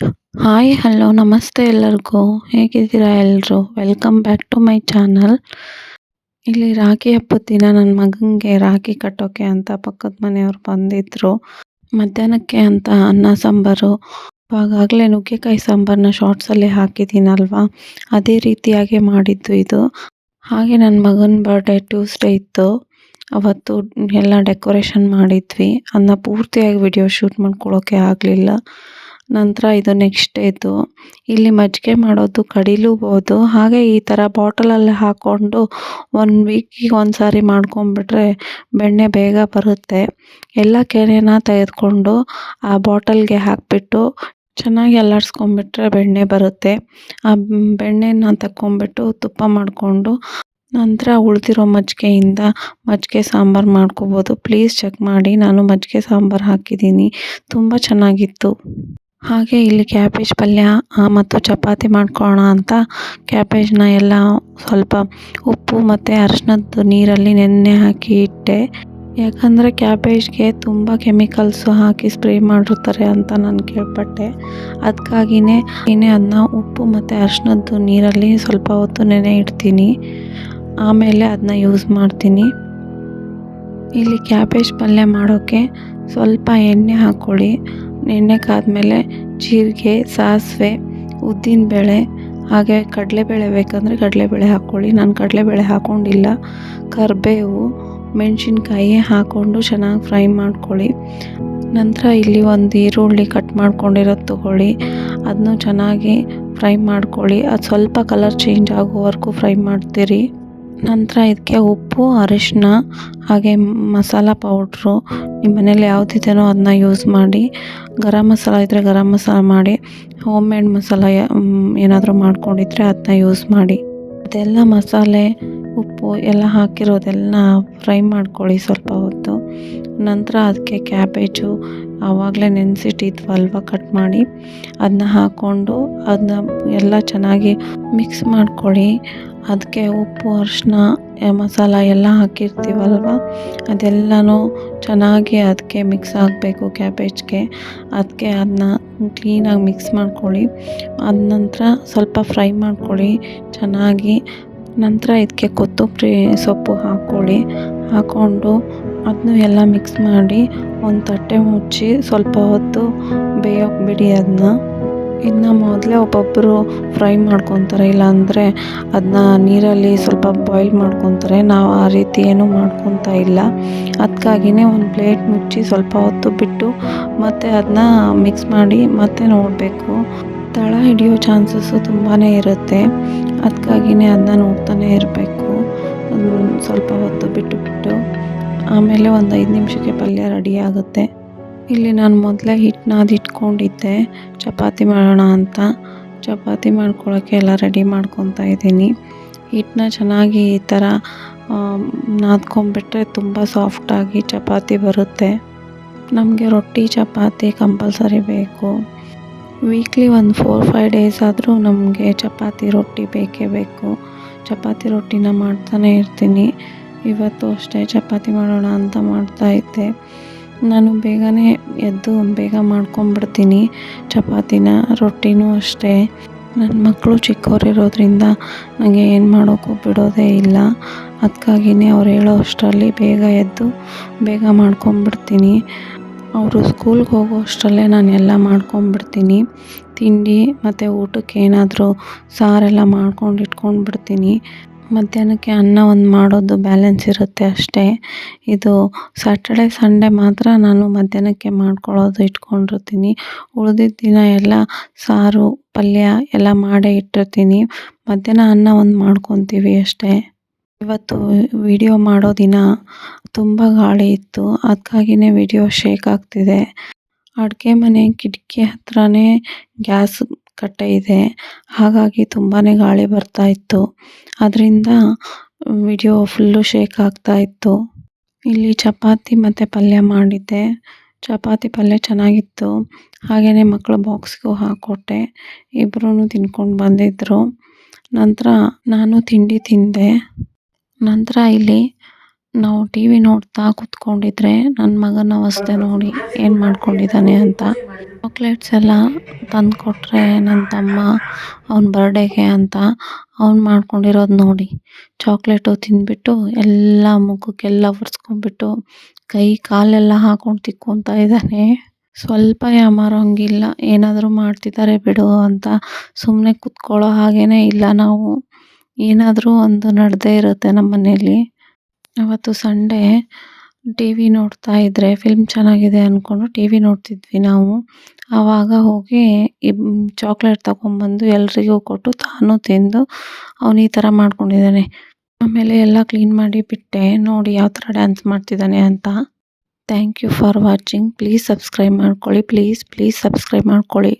Hi hello ನಮಸ್ತೆ ಎಲ್ಲರಿಗೂ. ಹೇಗಿದ್ದೀರಾ ಎಲ್ಲರೂ? Welcome back to my channel. ಇಲ್ಲಿ ರಾಖಿ ಹಬ್ಬದ ದಿನ ನನ್ನ ಮಗನಿಗೆ ರಾಖಿ ಕಟ್ಟೋಕೆ ಅಂತ ಪಕ್ಕದ ಮನೆಯವ್ರು ಬಂದಿದ್ದರು. ಮಧ್ಯಾಹ್ನಕ್ಕೆ ಅಂತ ಅನ್ನ ಸಾಂಬಾರು, ಆವಾಗಲೇ ನುಗ್ಗೆಕಾಯಿ ಸಾಂಬಾರನ್ನ ಶಾರ್ಟ್ಸಲ್ಲಿ ಹಾಕಿದ್ದೀನಲ್ವಾ, ಅದೇ ರೀತಿಯಾಗಿ ಮಾಡಿದ್ದು ಇದು. ಹಾಗೆ ನನ್ನ ಮಗನ ಬರ್ಡೇ ಟ್ಯೂಸ್ಡೇ ಇತ್ತು. ಅವತ್ತು ಎಲ್ಲ ಡೆಕೋರೇಷನ್ ಮಾಡಿದ್ವಿ. ಅದನ್ನ ಪೂರ್ತಿಯಾಗಿ ವಿಡಿಯೋ ಶೂಟ್ ಮಾಡ್ಕೊಳ್ಳೋಕೆ ಆಗಲಿಲ್ಲ. ನಂತರ ಇದು ನೆಕ್ಸ್ಟ್ ಡೇದು. ಇಲ್ಲಿ ಮಜ್ಜಿಗೆ ಮಾಡೋದು ಕಡಿಲೂಬೋದು. ಹಾಗೆ ಈ ಥರ ಬಾಟಲಲ್ಲಿ ಹಾಕ್ಕೊಂಡು 1 ವೀಕಿಗೆ ಒಂದು ಸಾರಿ ಮಾಡ್ಕೊಂಬಿಟ್ರೆ ಬೆಣ್ಣೆ ಬೇಗ ಬರುತ್ತೆ. ಎಲ್ಲ ಕೆನೆನ ತೆಗೆದುಕೊಂಡು ಆ ಬಾಟಲ್ಗೆ ಹಾಕಿಬಿಟ್ಟು ಚೆನ್ನಾಗಿ ಅಲ್ಲಾಡಿಸ್ಕೊಂಬಿಟ್ರೆ ಬೆಣ್ಣೆ ಬರುತ್ತೆ. ಆ ಬೆಣ್ಣೆನ ತಕ್ಕೊಂಬಿಟ್ಟು ತುಪ್ಪ ಮಾಡಿಕೊಂಡು ನಂತರ ಉಳಿದಿರೋ ಮಜ್ಜಿಗೆಯಿಂದ ಮಜ್ಜಿಗೆ ಸಾಂಬಾರು ಮಾಡ್ಕೋಬೋದು. ಪ್ಲೀಸ್ ಚೆಕ್ ಮಾಡಿ, ನಾನು ಮಜ್ಜಿಗೆ ಸಾಂಬಾರು ಹಾಕಿದ್ದೀನಿ, ತುಂಬ ಚೆನ್ನಾಗಿತ್ತು. ಹಾಗೆ ಇಲ್ಲಿ ಕ್ಯಾಬೇಜ್ ಪಲ್ಯ ಮತ್ತು ಚಪಾತಿ ಮಾಡ್ಕೊಳ್ಳೋಣ ಅಂತ ಕ್ಯಾಬೇಜ್ನ ಎಲ್ಲ ಸ್ವಲ್ಪ ಉಪ್ಪು ಮತ್ತು ಅರಿಶಿನದ ನೀರಲ್ಲಿ ನೆನೆ ಹಾಕಿ ಇಟ್ಟೆ. ಯಾಕಂದರೆ ಕ್ಯಾಬೇಜ್ಗೆ ತುಂಬ ಕೆಮಿಕಲ್ಸು ಹಾಕಿ ಸ್ಪ್ರೇ ಮಾಡಿರ್ತಾರೆ ಅಂತ ನಾನು ಕೇಳ್ಪಟ್ಟೆ. ಅದಕ್ಕಾಗಿಯೇ ಅದನ್ನ ಉಪ್ಪು ಮತ್ತು ಅರಿಶಿನದ ನೀರಲ್ಲಿ ಸ್ವಲ್ಪ ಹೊತ್ತು ನೆನೆ ಇಡ್ತೀನಿ. ಆಮೇಲೆ ಅದನ್ನ ಯೂಸ್ ಮಾಡ್ತೀನಿ. ಇಲ್ಲಿ ಕ್ಯಾಬೇಜ್ ಪಲ್ಯ ಮಾಡೋಕ್ಕೆ ಸ್ವಲ್ಪ ಎಣ್ಣೆ ಹಾಕ್ಕೊಳ್ಳಿ. ಎಣ್ಣೆ ಕಾದ್ಮೇಲೆ ಜೀರಿಗೆ, ಸಾಸಿವೆ, ಉದ್ದಿನಬೇಳೆ, ಹಾಗೆ ಕಡಲೆಬೇಳೆ ಬೇಕಂದರೆ ಕಡಲೆಬೇಳೆ ಹಾಕ್ಕೊಳ್ಳಿ. ನಾನು ಕಡಲೆಬೇಳೆ ಹಾಕ್ಕೊಂಡಿಲ್ಲ. ಕರಿಬೇವು, ಮೆಣಸಿನ್ಕಾಯಿ ಹಾಕ್ಕೊಂಡು ಚೆನ್ನಾಗಿ ಫ್ರೈ ಮಾಡ್ಕೊಳ್ಳಿ. ನಂತರ ಇಲ್ಲಿ ಒಂದು ಈರುಳ್ಳಿ ಕಟ್ ಮಾಡ್ಕೊಂಡಿರೋದು ತೊಗೊಳ್ಳಿ. ಅದನ್ನು ಚೆನ್ನಾಗಿ ಫ್ರೈ ಮಾಡ್ಕೊಳ್ಳಿ. ಅದು ಸ್ವಲ್ಪ ಕಲರ್ ಚೇಂಜ್ ಆಗೋವರೆಗೂ ಫ್ರೈ ಮಾಡ್ತೀರಿ. ನಂತರ ಇದಕ್ಕೆ ಉಪ್ಪು, ಅರಿಶಿನ, ಹಾಗೆ ಮಸಾಲ ಪೌಡ್ರು ನಿಮ್ಮ ಮನೇಲಿ ಯಾವುದಿದೆಯೋ ಅದನ್ನ ಯೂಸ್ ಮಾಡಿ. ಗರಂ ಮಸಾಲ ಇದ್ದರೆ ಗರಂ ಮಸಾಲ ಮಾಡಿ. ಹೋಮ್ ಮೇಡ್ ಮಸಾಲ ಏನಾದರೂ ಮಾಡ್ಕೊಂಡಿದ್ರೆ ಅದನ್ನ ಯೂಸ್ ಮಾಡಿ. ಅದೆಲ್ಲ ಮಸಾಲೆ, ಉಪ್ಪು ಎಲ್ಲ ಹಾಕಿರೋದೆಲ್ಲ ಫ್ರೈ ಮಾಡ್ಕೊಳ್ಳಿ ಸ್ವಲ್ಪ ಹೊತ್ತು. ನಂತರ ಅದಕ್ಕೆ ಕ್ಯಾಬೇಜು ಆವಾಗಲೇ ನೆನೆಸಿಟ್ಟಿದ್ವಲ್ವ ಕಟ್ ಮಾಡಿ ಅದನ್ನ ಹಾಕ್ಕೊಂಡು ಅದನ್ನ ಎಲ್ಲ ಚೆನ್ನಾಗಿ ಮಿಕ್ಸ್ ಮಾಡ್ಕೊಳ್ಳಿ. ಅದಕ್ಕೆ ಉಪ್ಪು, ಅರಿಶಿನ, ಮಸಾಲ ಎಲ್ಲ ಹಾಕಿರ್ತೀವಲ್ವ ಅದೆಲ್ಲನೂ ಚೆನ್ನಾಗಿ ಅದಕ್ಕೆ ಮಿಕ್ಸ್ ಆಗಬೇಕು ಕ್ಯಾಬೇಜ್ಗೆ. ಅದಕ್ಕೆ ಅದನ್ನ ಕ್ಲೀನಾಗಿ ಮಿಕ್ಸ್ ಮಾಡ್ಕೊಳ್ಳಿ. ಅದ ನಂತರ ಸ್ವಲ್ಪ ಫ್ರೈ ಮಾಡ್ಕೊಳ್ಳಿ ಚೆನ್ನಾಗಿ. ನಂತರ ಇದಕ್ಕೆ ಕೊತ್ತಂಬರಿ ಸೊಪ್ಪು ಹಾಕ್ಕೊಳ್ಳಿ. ಹಾಕ್ಕೊಂಡು ಅದನ್ನು ಎಲ್ಲ ಮಿಕ್ಸ್ ಮಾಡಿ ಒಂದು ತಟ್ಟೆ ಮುಚ್ಚಿ ಸ್ವಲ್ಪ ಹೊತ್ತು ಬೇಯೋಕೆ ಬಿಡಿ ಅದನ್ನ. ಇದನ್ನ ಮೊದಲೇ ಒಬ್ಬೊಬ್ಬರು ಫ್ರೈ ಮಾಡ್ಕೊತಾರೆ, ಇಲ್ಲಾಂದರೆ ಅದನ್ನ ನೀರಲ್ಲಿ ಸ್ವಲ್ಪ ಬಾಯ್ಲ್ ಮಾಡ್ಕೊತಾರೆ. ನಾವು ಆ ರೀತಿ ಏನೂ ಮಾಡ್ಕೊತಾ ಇಲ್ಲ. ಅದಕ್ಕಾಗಿಯೇ ಒಂದು ಪ್ಲೇಟ್ ಮುಚ್ಚಿ ಸ್ವಲ್ಪ ಹೊತ್ತು ಬಿಟ್ಟು ಮತ್ತೆ ಅದನ್ನ ಮಿಕ್ಸ್ ಮಾಡಿ ಮತ್ತೆ ನೋಡಬೇಕು. ತಳ ಹಿಡಿಯೋ ಚಾನ್ಸಸ್ಸು ತುಂಬಾ ಇರುತ್ತೆ. ಅದಕ್ಕಾಗಿಯೇ ಅದನ್ನ ನೋಡ್ತಾನೆ ಇರಬೇಕು ಸ್ವಲ್ಪ ಹೊತ್ತು ಬಿಟ್ಟು. ಆಮೇಲೆ ಒಂದು 5 ನಿಮಿಷಕ್ಕೆ ಪಲ್ಯ ರೆಡಿ ಆಗುತ್ತೆ. ಇಲ್ಲಿ ನಾನು ಮೊದಲೇ ಹಿಟ್ಟು ನಾದಿಟ್ಕೊಂಡಿದ್ದೆ ಚಪಾತಿ ಮಾಡೋಣ ಅಂತ. ಚಪಾತಿ ಮಾಡ್ಕೊಳ್ಳೋಕ್ಕೆ ಎಲ್ಲ ರೆಡಿ ಮಾಡ್ಕೊತಾ ಇದ್ದೀನಿ. ಹಿಟ್ಟನ್ನ ಚೆನ್ನಾಗಿ ಈ ಥರ ನಾದ್ಕೊಂಬಿಟ್ರೆ ತುಂಬ ಸಾಫ್ಟಾಗಿ ಚಪಾತಿ ಬರುತ್ತೆ. ನಮಗೆ ರೊಟ್ಟಿ ಚಪಾತಿ ಕಂಪಲ್ಸರಿ ಬೇಕು. ವೀಕ್ಲಿ ಒಂದು 4-5 ಡೇಸ್ ಆದರೂ ನಮಗೆ ಚಪಾತಿ ರೊಟ್ಟಿ ಬೇಕೇ ಬೇಕು. ಚಪಾತಿ ರೊಟ್ಟಿನ ಮಾಡ್ತಾನೆ ಇರ್ತೀನಿ. ಇವತ್ತು ಅಷ್ಟೇ ಚಪಾತಿ ಮಾಡೋಣ ಅಂತ ಮಾಡ್ತಾಯಿದ್ದೆ. ನಾನು ಬೇಗನೆ ಎದ್ದು ಬೇಗ ಮಾಡ್ಕೊಂಬಿಡ್ತೀನಿ ಚಪಾತಿನ. ರೊಟ್ಟಿನೂ ಅಷ್ಟೇ. ನನ್ನ ಮಕ್ಕಳು ಚಿಕ್ಕವರಿರೋದ್ರಿಂದ ನನಗೆ ಏನು ಮಾಡೋಕ್ಕೂ ಬಿಡೋದೇ ಇಲ್ಲ. ಅದಕ್ಕಾಗಿಯೇ ಅವ್ರು ಹೇಳೋ ಅಷ್ಟರಲ್ಲಿ ಬೇಗ ಎದ್ದು ಬೇಗ ಮಾಡ್ಕೊಂಬಿಡ್ತೀನಿ. ಅವರು ಸ್ಕೂಲ್ಗೆ ಹೋಗೋ ಅಷ್ಟರಲ್ಲೇ ನಾನು ಎಲ್ಲ ಮಾಡ್ಕೊಂಬಿಡ್ತೀನಿ. ತಿಂಡಿ ಮತ್ತು ಊಟಕ್ಕೆ ಏನಾದರೂ ಸಾರೆಲ್ಲ ಮಾಡ್ಕೊಂಡು ಇಟ್ಕೊಂಡ್ಬಿಡ್ತೀನಿ. ಮಧ್ಯಾಹ್ನಕ್ಕೆ ಅನ್ನ ಒಂದು ಮಾಡೋದು ಬ್ಯಾಲೆನ್ಸ್ ಇರುತ್ತೆ ಅಷ್ಟೇ. ಇದು ಸ್ಯಾಟರ್ಡೆ ಸಂಡೇ ಮಾತ್ರ ನಾನು ಮಧ್ಯಾಹ್ನಕ್ಕೆ ಮಾಡ್ಕೊಳ್ಳೋದು ಇಟ್ಕೊಂಡಿರ್ತೀನಿ. ಉಳಿದಿದ್ದ ದಿನ ಎಲ್ಲ ಸಾರು, ಪಲ್ಯ ಎಲ್ಲ ಮಾಡೇ ಇಟ್ಟಿರ್ತೀನಿ. ಮಧ್ಯಾಹ್ನ ಅನ್ನ ಒಂದು ಮಾಡ್ಕೊತೀವಿ ಅಷ್ಟೇ. ಇವತ್ತು ವಿಡಿಯೋ ಮಾಡೋ ದಿನ ತುಂಬ ಗಾಳಿ ಇತ್ತು. ಅದಕ್ಕಾಗಿಯೇ ವಿಡಿಯೋ ಶೇಕ್ ಆಗ್ತಿದೆ. ಅಡುಗೆ ಮನೆ ಕಿಟಕಿ ಹತ್ರನೇ ಗ್ಯಾಸ್ ಕಟ್ಟೆ ಇದೆ. ಹಾಗಾಗಿ ತುಂಬಾ ಗಾಳಿ ಬರ್ತಾಯಿತ್ತು. ಅದರಿಂದ ವಿಡಿಯೋ ಫುಲ್ಲು ಶೇಕ್ ಆಗ್ತಾಯಿತ್ತು. ಇಲ್ಲಿ ಚಪಾತಿ ಮತ್ತು ಪಲ್ಯ ಮಾಡಿದ್ದೆ. ಚಪಾತಿ ಪಲ್ಯ ಚೆನ್ನಾಗಿತ್ತು. ಹಾಗೆಯೇ ಮಕ್ಕಳ ಬಾಕ್ಸ್ಗೂ ಹಾಕ್ಕೊಟ್ಟೆ. ಇಬ್ಬರೂ ತಿನ್ಕೊಂಡು ಬಂದಿದ್ದರು. ನಂತರ ನಾನು ತಿಂಡಿ ತಿಂದೆ. ನಂತರ ಇಲ್ಲಿ ನಾವು ಟಿವಿ ನೋಡ್ತಾ ಕೂತ್ಕೊಂಡಿದ್ರೆ ನನ್ನ ಮಗನ ಅವಸ್ಥೆ ನೋಡಿ ಏನು ಮಾಡ್ಕೊಂಡಿದ್ದಾನೆ ಅಂತ. ಚಾಕ್ಲೇಟ್ಸ್ ಎಲ್ಲ ತಂದುಕೊಟ್ರೆ ನನ್ನ ತಮ್ಮ ಅವನ ಬರ್ಡೇಗೆ ಅಂತ ಅವ್ನು ಮಾಡ್ಕೊಂಡಿರೋದು ನೋಡಿ. ಚಾಕ್ಲೇಟು ತಿಂದ್ಬಿಟ್ಟು ಎಲ್ಲ ಮುಖಕ್ಕೆಲ್ಲ ಒರೆಸ್ಕೊಂಡ್ಬಿಟ್ಟು ಕೈ ಕಾಲೆಲ್ಲ ಹಾಕೊಂಡು ತಿಕ್ಕೊತಾ ಇದ್ದಾನೆ. ಸ್ವಲ್ಪ ಯಾಮಾರೋಂಗಿಲ್ಲ, ಏನಾದರೂ ಮಾಡ್ತಿದ್ದಾರೆ ಬಿಡು ಅಂತ ಸುಮ್ಮನೆ ಕೂತ್ಕೊಳ್ಳೋ ಹಾಗೇ ಇಲ್ಲ ನಾವು. ಏನಾದರೂ ಒಂದು ನಡೆದೇ ಇರುತ್ತೆ ನಮ್ಮ ಮನೇಲಿ. ಅವತ್ತು ಸಂಡೇ ಟಿ ವಿ ನೋಡ್ತಾ ಇದ್ದರೆ ಫಿಲ್ಮ್ ಚೆನ್ನಾಗಿದೆ ಅಂದ್ಕೊಂಡು ಟಿ ವಿ ನೋಡ್ತಿದ್ವಿ ನಾವು. ಆವಾಗ ಹೋಗಿ ಚಾಕ್ಲೇಟ್ ತಗೊಂಬಂದು ಎಲ್ರಿಗೂ ಕೊಟ್ಟು ತಾನು ತಿಂದು ಅವನು ಈ ಥರ ಮಾಡ್ಕೊಂಡಿದ್ದಾನೆ. ಆಮೇಲೆ ಎಲ್ಲ ಕ್ಲೀನ್ ಮಾಡಿ ಬಿಟ್ಟೆ, ನೋಡಿ ಯಾವ ಥರ ಡ್ಯಾನ್ಸ್ ಮಾಡ್ತಿದ್ದಾನೆ ಅಂತ. Thank you for watching. Please subscribe ಮಾಡ್ಕೊಳ್ಳಿ. ಪ್ಲೀಸ್ ಸಬ್ಸ್ಕ್ರೈಬ್ ಮಾಡ್ಕೊಳ್ಳಿ.